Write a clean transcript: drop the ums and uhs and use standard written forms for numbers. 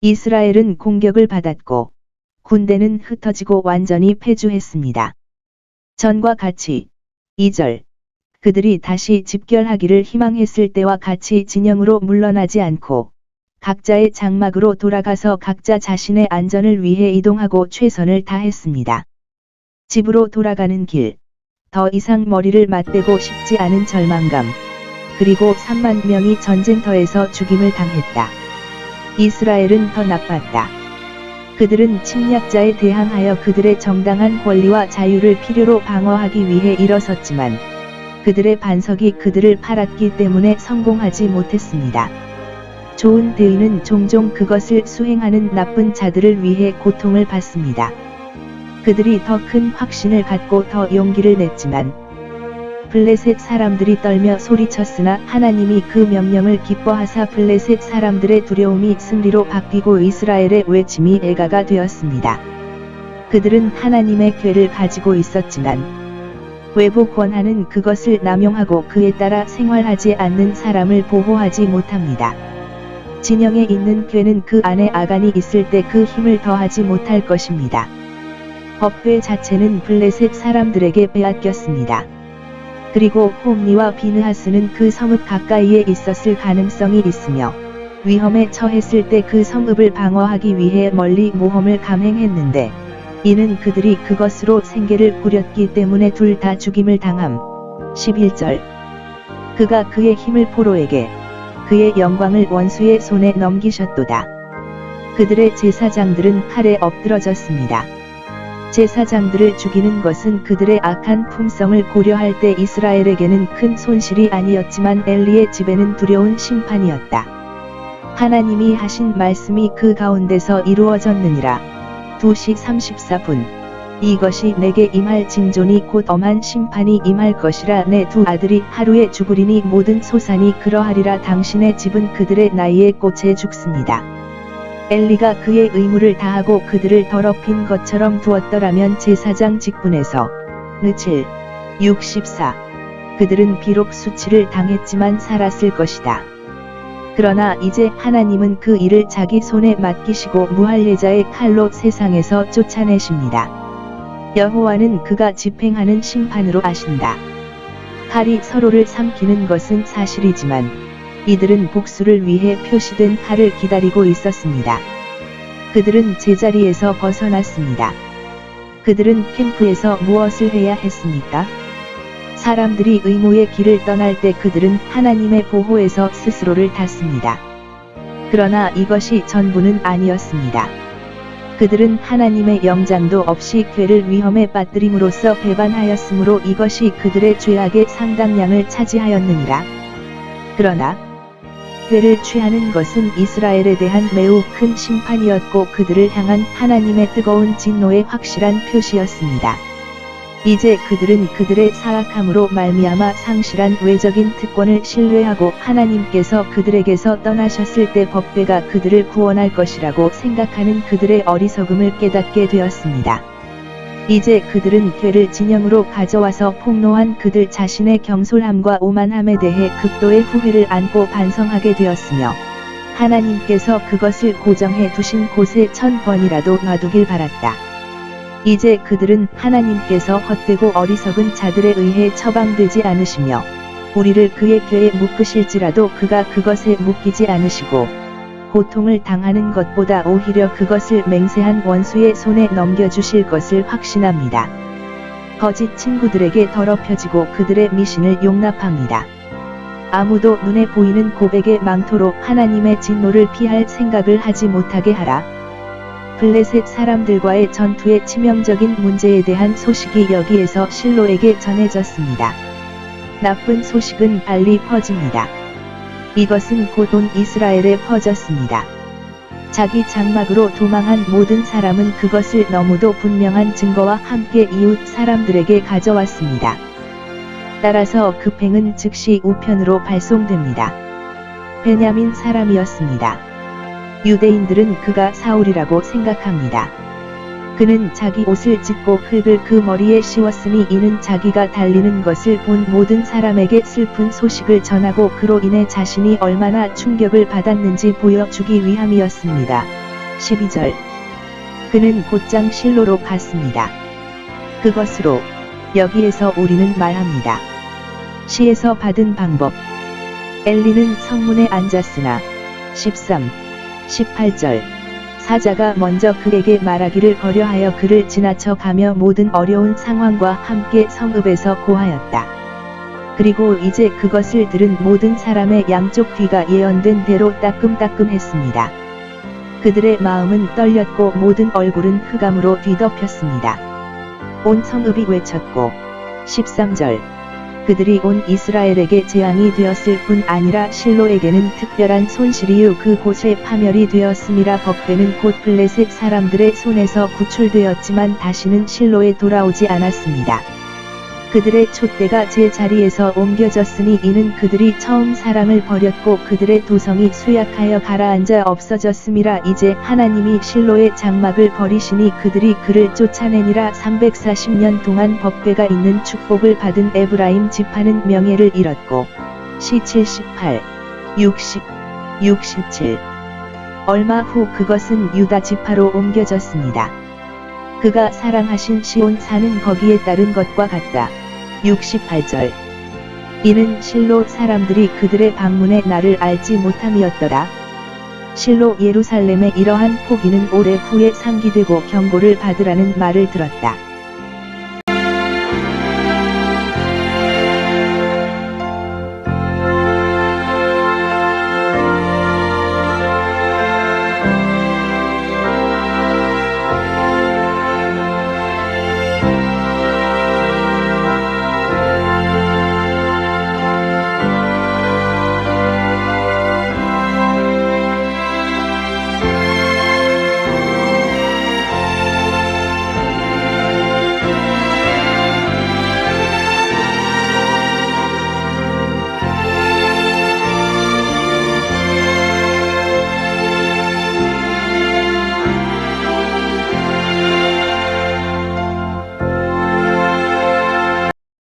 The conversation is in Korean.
이스라엘은 공격을 받았고 군대는 흩어지고 완전히 패주했습니다. 전과 같이 2절 그들이 다시 집결하기를 희망했을 때와 같이 진영으로 물러나지 않고 각자의 장막으로 돌아가서 각자 자신의 안전을 위해 이동하고 최선을 다했습니다. 집으로 돌아가는 길, 더 이상 머리를 맞대고 싶지 않은 절망감, 그리고 3만 명이 전쟁터에서 죽임을 당했다. 이스라엘은 더 나빴다. 그들은 침략자에 대항하여 그들의 정당한 권리와 자유를 필요로 방어하기 위해 일어섰지만 그들의 반석이 그들을 팔았기 때문에 성공하지 못했습니다. 좋은 대의는 종종 그것을 수행하는 나쁜 자들을 위해 고통을 받습니다. 그들이 더 큰 확신을 갖고 더 용기를 냈지만 블레셋 사람들이 떨며 소리쳤으나 하나님이 그 명령을 기뻐하사 블레셋 사람들의 두려움이 승리로 바뀌고 이스라엘의 외침이 애가가 되었습니다. 그들은 하나님의 궤를 가지고 있었지만 외부 권한은 그것을 남용하고 그에 따라 생활하지 않는 사람을 보호하지 못합니다. 진영에 있는 궤는 그 안에 아간이 있을 때 그 힘을 더하지 못할 것입니다. 법궤 자체는 블레셋 사람들에게 빼앗겼습니다. 그리고 홈리와 비느하스는 그 성읍 가까이에 있었을 가능성이 있으며 위험에 처했을 때 그 성읍을 방어하기 위해 멀리 모험을 감행했는데 이는 그들이 그것으로 생계를 꾸렸기 때문에 둘 다 죽임을 당함. 11절 그가 그의 힘을 포로에게 그의 영광을 원수의 손에 넘기셨도다. 그들의 제사장들은 칼에 엎드러졌습니다. 제사장들을 죽이는 것은 그들의 악한 품성을 고려할 때 이스라엘에게는 큰 손실이 아니었지만 엘리의 집에는 두려운 심판이었다. 하나님이 하신 말씀이 그 가운데서 이루어졌느니라. 2시 34분 이것이 내게 임할 징조니 곧 엄한 심판이 임할 것이라. 내 두 아들이 하루에 죽으리니 모든 소산이 그러하리라. 당신의 집은 그들의 나이에 꽂혀 죽습니다. 엘리가 그의 의무를 다하고 그들을 더럽힌 것처럼 두었더라면 제사장 직분에서 7, 64 그들은 비록 수치를 당했지만 살았을 것이다. 그러나 이제 하나님은 그 일을 자기 손에 맡기시고 무할례자의 칼로 세상에서 쫓아내십니다. 여호와는 그가 집행하는 심판으로 아신다. 칼이 서로를 삼키는 것은 사실이지만 이들은 복수를 위해 표시된 칼을 기다리고 있었습니다. 그들은 제자리에서 벗어났습니다. 그들은 캠프에서 무엇을 해야 했습니까? 사람들이 의무의 길을 떠날 때 그들은 하나님의 보호에서 스스로를 닫습니다. 그러나 이것이 전부는 아니었습니다. 그들은 하나님의 영장도 없이 궤를 위험에 빠뜨림으로써 배반하였으므로 이것이 그들의 죄악의 상당량을 차지하였느니라. 그러나 궤를 취하는 것은 이스라엘에 대한 매우 큰 심판이었고 그들을 향한 하나님의 뜨거운 진노의 확실한 표시였습니다. 이제 그들은 그들의 사악함으로 말미암아 상실한 외적인 특권을 신뢰하고 하나님께서 그들에게서 떠나셨을 때 법궤가 그들을 구원할 것이라고 생각하는 그들의 어리석음을 깨닫게 되었습니다. 이제 그들은 궤를 진영으로 가져와서 폭로한 그들 자신의 경솔함과 오만함에 대해 극도의 후회를 안고 반성하게 되었으며 하나님께서 그것을 고정해 두신 곳에 1000번이라도 놔두길 바랐다. 이제 그들은 하나님께서 헛되고 어리석은 자들에 의해 처방되지 않으시며 우리를 그의 궤에 묶으실지라도 그가 그것에 묶이지 않으시고 고통을 당하는 것보다 오히려 그것을 맹세한 원수의 손에 넘겨주실 것을 확신합니다. 거짓 친구들에게 더럽혀지고 그들의 미신을 용납합니다. 아무도 눈에 보이는 고백의 망토로 하나님의 진노를 피할 생각을 하지 못하게 하라. 블레셋 사람들과의 전투의 치명적인 문제에 대한 소식이 여기에서 실로에게 전해졌습니다. 나쁜 소식은 빨리 퍼집니다. 이것은 곧 온 이스라엘에 퍼졌습니다. 자기 장막으로 도망한 모든 사람은 그것을 너무도 분명한 증거와 함께 이웃 사람들에게 가져왔습니다. 따라서 그 팽은 즉시 우편으로 발송됩니다. 베냐민 사람이었습니다. 유대인들은 그가 사울이라고 생각합니다. 그는 자기 옷을 찢고 흙을 그 머리에 씌웠으니 이는 자기가 달리는 것을 본 모든 사람에게 슬픈 소식을 전하고 그로 인해 자신이 얼마나 충격을 받았는지 보여주기 위함이었습니다. 12절. 그는 곧장 실로로 갔습니다. 그것으로 여기에서 우리는 말합니다. 시에서 받은 방법. 엘리는 성문에 앉았으나 13, 18절. 사자가 먼저 그에게 말하기를 거려하여 그를 지나쳐 가며 모든 어려운 상황과 함께 성읍에서 고하였다. 그리고 이제 그것을 들은 모든 사람의 양쪽 뒤가 예언된 대로 따끔따끔했습니다. 그들의 마음은 떨렸고 모든 얼굴은 흑암으로 뒤덮였습니다. 온 성읍이 외쳤고 13절. 그들이 온 이스라엘에게 재앙이 되었을 뿐 아니라 실로에게는 특별한 손실이요 그곳에 파멸이 되었음이라. 법궤는 곧 블레셋 사람들의 손에서 구출되었지만 다시는 실로에 돌아오지 않았습니다. 그들의 촛대가 제 자리에서 옮겨졌으니 이는 그들이 처음 사랑을 버렸고 그들의 도성이 쇠약하여 가라앉아 없어졌음이라. 이제 하나님이 실로의 장막을 버리시니 그들이 그를 쫓아내니라. 340년 동안 법궤가 있는 축복을 받은 에브라임 지파는 명예를 잃었고 시 78, 60, 67. 얼마 후 그것은 유다 지파로 옮겨졌습니다. 그가 사랑하신 시온 산은 거기에 따른 것과 같다. 68절. 이는 실로 사람들이 그들의 방문에 나를 알지 못함이었더라. 실로 예루살렘의 이러한 포기는 오래 후에 상기되고 경고를 받으라는 말을 들었다.